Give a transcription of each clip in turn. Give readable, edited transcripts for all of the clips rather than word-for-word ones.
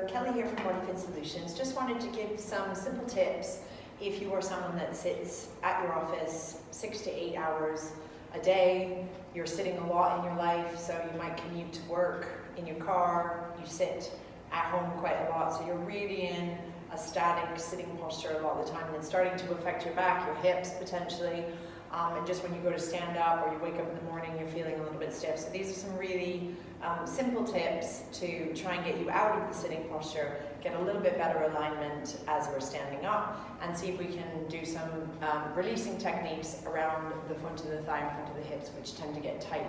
So Kelly here from BodyFit Solutions. Just wanted to give some simple tips if you are someone that sits at your office 6 to 8 hours a day. You're sitting a lot in your life, so you might commute to work in your car, you sit at home quite a lot, so you're really in a static sitting posture a lot of the time, and it's starting to affect your back, your hips potentially, and just when you go to stand up or you wake up in the morning, you're feeling a little bit stiff. So these are some really simple tips to try and get you out of the sitting posture, get a little bit better alignment as we're standing up, and see if we can do some releasing techniques around the front of the thigh and front of the hips, which tend to get tight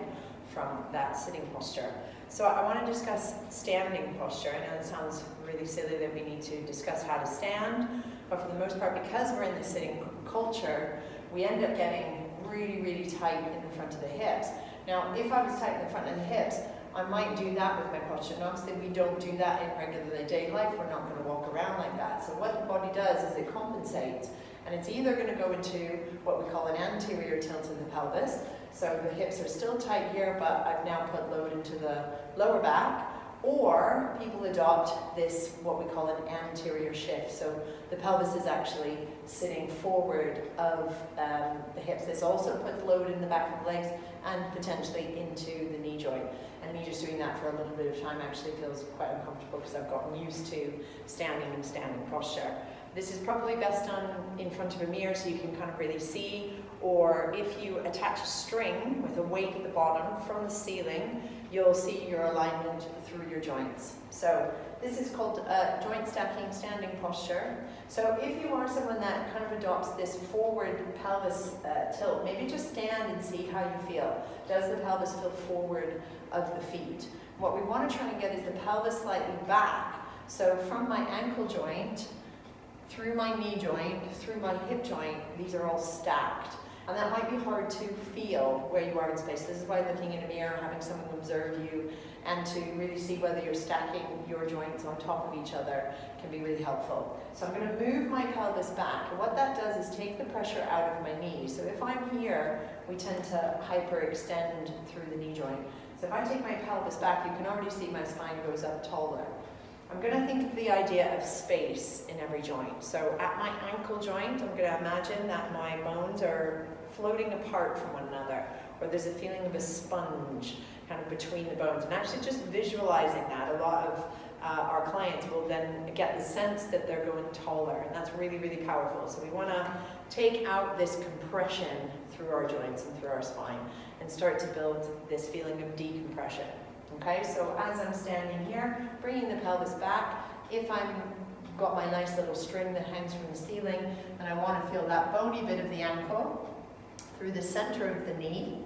from that sitting posture. So I want to discuss standing posture. I know it sounds really silly that we need to discuss how to stand, but for the most part, because we're in the sitting culture, we end up getting really, really tight in the front of the hips. Now, if I was tight in the front of the hips, I might do that with my posture. And obviously, we don't do that in regular day life. We're not going to walk around like that. So what the body does is it compensates, and it's either going to go into what we call an anterior tilt of the pelvis. So the hips are still tight here, but I've now put load into the lower back. Or people adopt this, what we call an anterior shift. So the pelvis is actually sitting forward of the hips. This also puts load in the back of the legs and potentially into the knee joint. And me just doing that for a little bit of time actually feels quite uncomfortable because I've gotten used to standing in standing posture. This is probably best done in front of a mirror so you can kind of really see, or if you attach a string with a weight at the bottom from the ceiling, you'll see your alignment through your joints. So this is called joint stacking standing posture. So if you are someone that kind of adopts this forward pelvis tilt, maybe just stand and see how you feel. Does the pelvis feel forward of the feet? What we want to try and get is the pelvis slightly back. So from my ankle joint, through my knee joint, through my hip joint, these are all stacked. And that might be hard to feel where you are in space. This is why looking in a mirror, having someone observe you, and to really see whether you're stacking your joints on top of each other can be really helpful. So I'm going to move my pelvis back. And what that does is take the pressure out of my knees. So if I'm here, we tend to hyperextend through the knee joint. So if I take my pelvis back, you can already see my spine goes up taller. I'm going to think of the idea of space in every joint. So at my ankle joint, I'm going to imagine that my bones are floating apart from one another, or there's a feeling of a sponge kind of between the bones. And actually just visualizing that, a lot of our clients will then get the sense that they're going taller, and that's really, really powerful. So we want to take out this compression through our joints and through our spine and start to build this feeling of decompression. Okay, so as I'm standing here, bringing the pelvis back, if I've got my nice little string that hangs from the ceiling, and I want to feel that bony bit of the ankle through the center of the knee,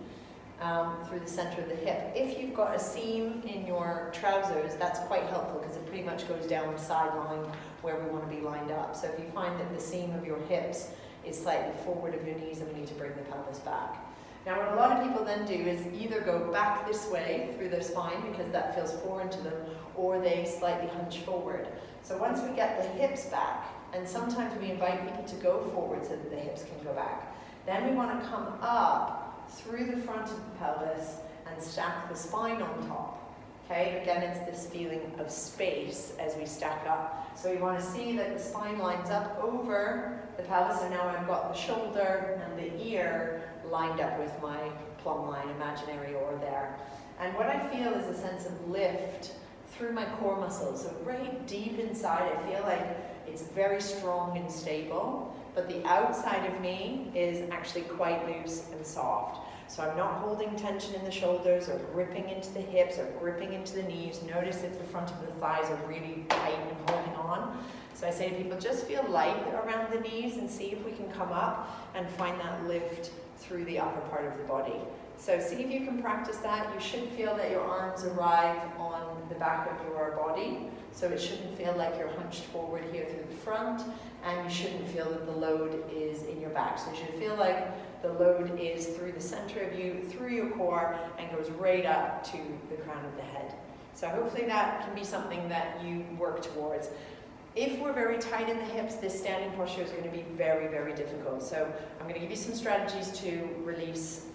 through the center of the hip. If you've got a seam in your trousers, that's quite helpful because it pretty much goes down the sideline where we want to be lined up. So if you find that the seam of your hips is slightly forward of your knees, then we need to bring the pelvis back. Now what a lot of people then do is either go back this way through their spine because that feels foreign to them, or they slightly hunch forward. So once we get the hips back, and sometimes we invite people to go forward so that the hips can go back, then we want to come up through the front of the pelvis and stack the spine on top. Okay, again, it's this feeling of space as we stack up. So we want to see that the spine lines up over the pelvis, and now I've got the shoulder and the ear lined up with my plumb line, imaginary or there. And what I feel is a sense of lift through my core muscles. So right deep inside, I feel like it's very strong and stable, but the outside of me is actually quite loose and soft. So I'm not holding tension in the shoulders or gripping into the hips or gripping into the knees. Notice if the front of the thighs are really tight and holding on. So I say to people, just feel light around the knees and see if we can come up and find that lift through the upper part of the body. So see if you can practice that. You should feel that your arms arrive on the back of your body. So it shouldn't feel like you're hunched forward here through the front, and you shouldn't feel that the load is in your back. So you should feel like the load is through the center of you, through your core, and goes right up to the crown of the head. So hopefully that can be something that you work towards. If we're very tight in the hips, this standing posture is going to be very, very difficult. So I'm going to give you some strategies to release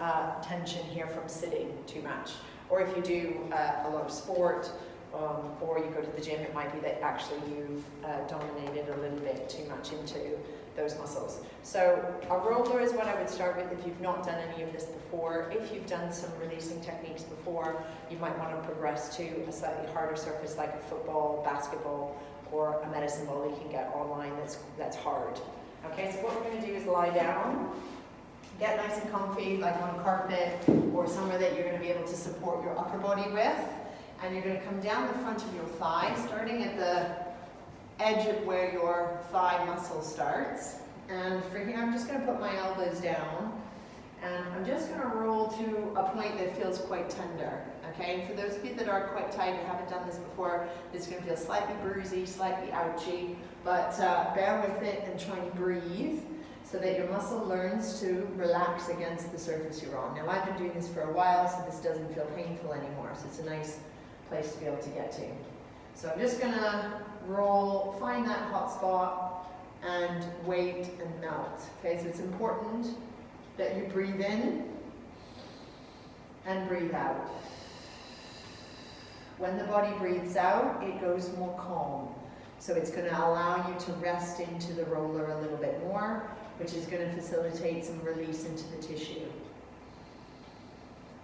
tension here from sitting too much. Or if you do a lot of sport, or you go to the gym, it might be that actually you've dominated a little bit too much into those muscles. So a roller is what I would start with if you've not done any of this before. If you've done some releasing techniques before, you might want to progress to a slightly harder surface like a football, basketball, or a medicine ball you can get online that's hard. Okay, so what we're going to do is lie down, get nice and comfy, like on carpet or somewhere that you're going to be able to support your upper body with. And you're going to come down the front of your thigh, starting at the edge of where your thigh muscle starts. And for here, I'm just going to put my elbows down. And I'm just going to roll to a point that feels quite tender. Okay, and for those of you that are quite tight and haven't done this before, it's going to feel slightly bruisey, slightly ouchy. But bear with it and try and breathe so that your muscle learns to relax against the surface you're on. Now, I've been doing this for a while, so this doesn't feel painful anymore. So it's a nice place to be able to get to. So I'm just going to roll, find that hot spot, and wait and melt. Okay, so it's important that you breathe in and breathe out. When the body breathes out, it goes more calm. So it's going to allow you to rest into the roller a little bit more, which is going to facilitate some release into the tissue.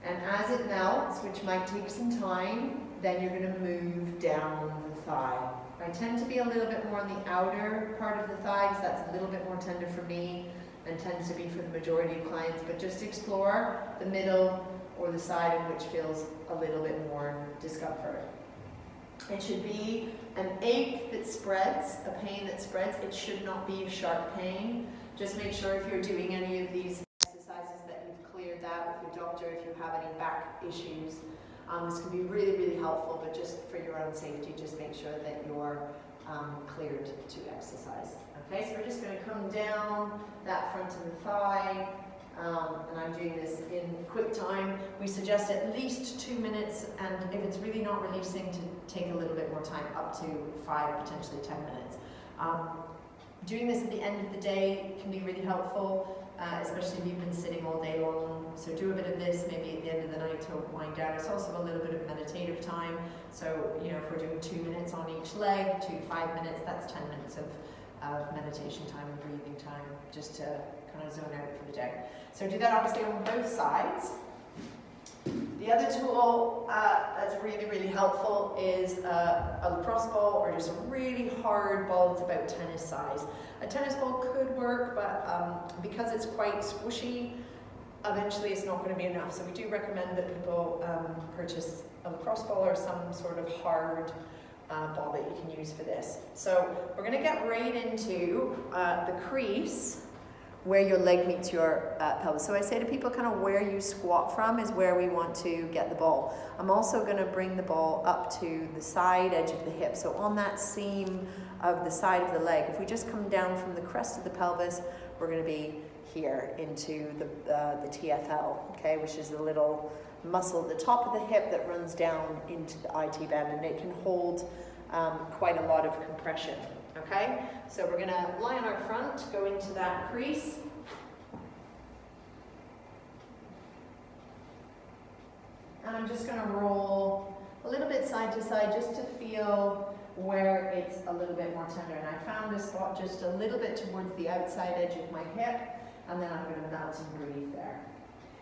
And as it melts, which might take some time, then you're going to move down the thigh. I tend to be a little bit more on the outer part of the thigh, because that's a little bit more tender for me and tends to be for the majority of clients, but just explore the middle or the side in which feels a little bit more discomfort. It should be an ache that spreads, a pain that spreads. It should not be a sharp pain. Just make sure if you're doing any of these exercises that you've cleared that with your doctor if you have any back issues. This can be really, really helpful, but just for your own safety, just make sure that you're cleared to exercise. Okay, so we're just going to come down that front of the thigh, and I'm doing this in quick time. We suggest at least 2 minutes, and if it's really not releasing, to take a little bit more time, up to 5, potentially 10 minutes. Doing this at the end of the day can be really helpful, especially if you've been sitting all day long. So do a bit of this maybe at the end of the night to wind down. It's also a little bit of meditative time. So, you know, if we're doing 2 minutes on each leg, 2 to 5 minutes, that's 10 minutes of meditation time and breathing time, just to kind of zone out for the day. So do that obviously on both sides. The other tool that's really, really helpful is a lacrosse ball, or just a really hard ball that's about tennis size. A tennis ball could work, but because it's quite squishy, eventually it's not going to be enough. So we do recommend that people purchase a lacrosse ball or some sort of hard ball that you can use for this. So we're going to get right into the crease where your leg meets your pelvis. So I say to people, kind of where you squat from is where we want to get the ball. I'm also going to bring the ball up to the side edge of the hip. So on that seam of the side of the leg, if we just come down from the crest of the pelvis, we're going to be here into the TFL, okay, which is the little muscle at the top of the hip that runs down into the IT band, and it can hold quite a lot of compression. Okay, so we're going to lie on our front, go into that crease. And I'm just going to roll a little bit side to side just to feel where it's a little bit more tender. And I found a spot just a little bit towards the outside edge of my hip, and then I'm going to melt and breathe there.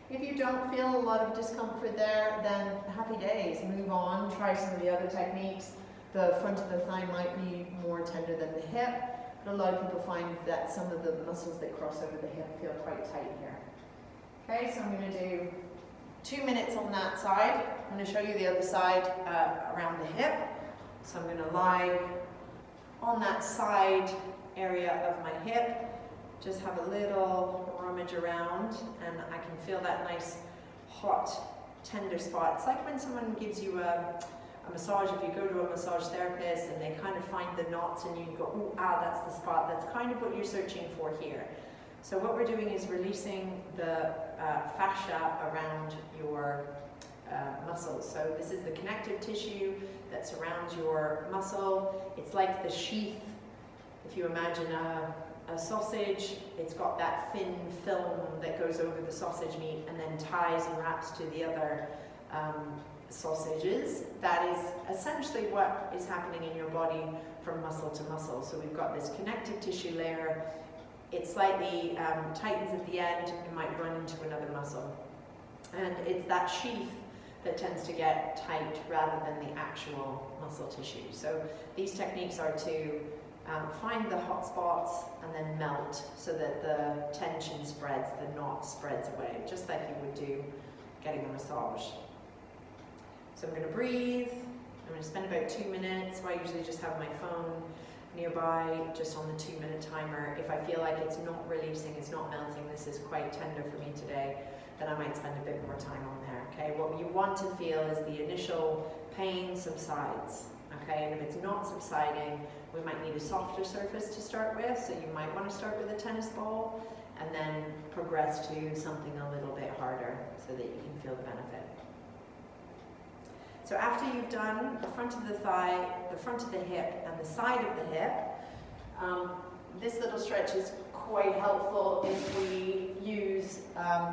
If you don't feel a lot of discomfort there, then happy days, move on, try some of the other techniques. The front of the thigh might be more tender than the hip, but a lot of people find that some of the muscles that cross over the hip feel quite tight here. Okay, so I'm going to do 2 minutes on that side. I'm going to show you the other side around the hip. So I'm going to lie on that side area of my hip, just have a little rummage around, and I can feel that nice hot tender spot. It's like when someone gives you a massage, if you go to a massage therapist and they kind of find the knots and you go, oh, that's the spot. That's kind of what you're searching for here. So what we're doing is releasing the fascia around your muscles. So this is the connective tissue that surrounds your muscle. It's like the sheath. If you imagine a sausage, it's got that thin film that goes over the sausage meat and then ties and wraps to the other sausages. That is essentially what is happening in your body from muscle to muscle. So we've got this connective tissue layer. It slightly tightens at the end. It might run into another muscle. And it's that sheath that tends to get tight rather than the actual muscle tissue. So these techniques are to find the hot spots and then melt so that the tension spreads, the knot spreads away, just like you would do getting a massage. So I'm going to breathe. I'm going to spend about 2 minutes. So I usually just have my phone nearby, just on the 2-minute timer. If I feel like it's not releasing, it's not melting, this is quite tender for me today, then I might spend a bit more time on there. Okay, what you want to feel is the initial pain subsides. Okay, and if it's not subsiding, we might need a softer surface to start with. So you might want to start with a tennis ball and then progress to something a little bit harder so that you can feel the benefit. So after you've done the front of the thigh, the front of the hip, and the side of the hip, this little stretch is quite helpful if we use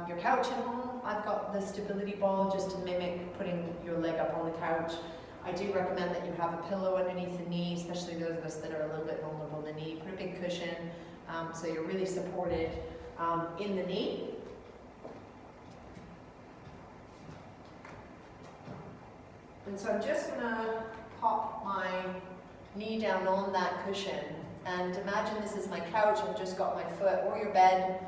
your couch at home. I've got the stability ball just to mimic putting your leg up on the couch. I do recommend that you have a pillow underneath the knee, especially those of us that are a little bit vulnerable in the knee. Put a big cushion so you're really supported in the knee. And so I'm just going to pop my knee down on that cushion. And imagine this is my couch. I've just got my foot, or your bed,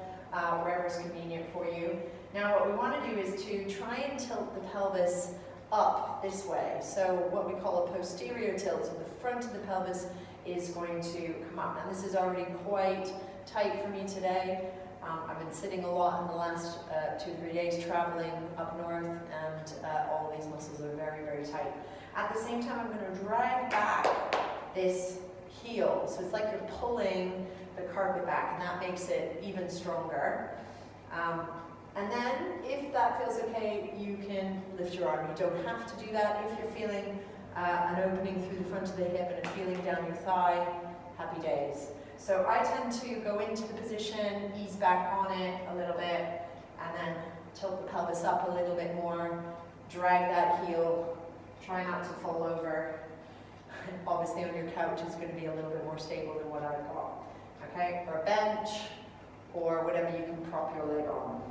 wherever is convenient for you. Now what we want to do is to try and tilt the pelvis up this way. So what we call a posterior tilt. So the front of the pelvis is going to come up. Now this is already quite tight for me today. I've been sitting a lot in the last 2-3 days traveling up north, and all of these muscles are very, very tight. At the same time, I'm going to drag back this heel. So it's like you're pulling the carpet back, and that makes it even stronger. And then, if that feels okay, you can lift your arm. You don't have to do that. If you're feeling an opening through the front of the hip and a feeling down your thigh, happy days. So I tend to go into the position, ease back on it a little bit, and then tilt the pelvis up a little bit more, drag that heel, try not to fall over. Obviously on your couch is going to be a little bit more stable than what I've got. Okay, or a bench, or whatever you can prop your leg on.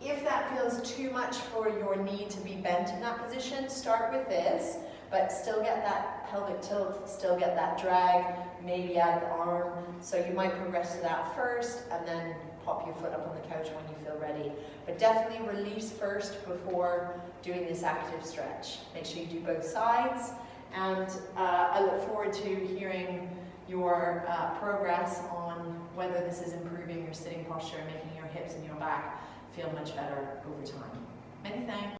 If that feels too much for your knee to be bent in that position, start with this, but still get that pelvic tilt, still get that drag, maybe add the arm. So you might progress to that first, and then pop your foot up on the couch when you feel ready. But definitely release first before doing this active stretch. Make sure you do both sides, and I look forward to hearing your progress on whether this is improving your sitting posture and making your hips and your back feel much better over time. Many thanks.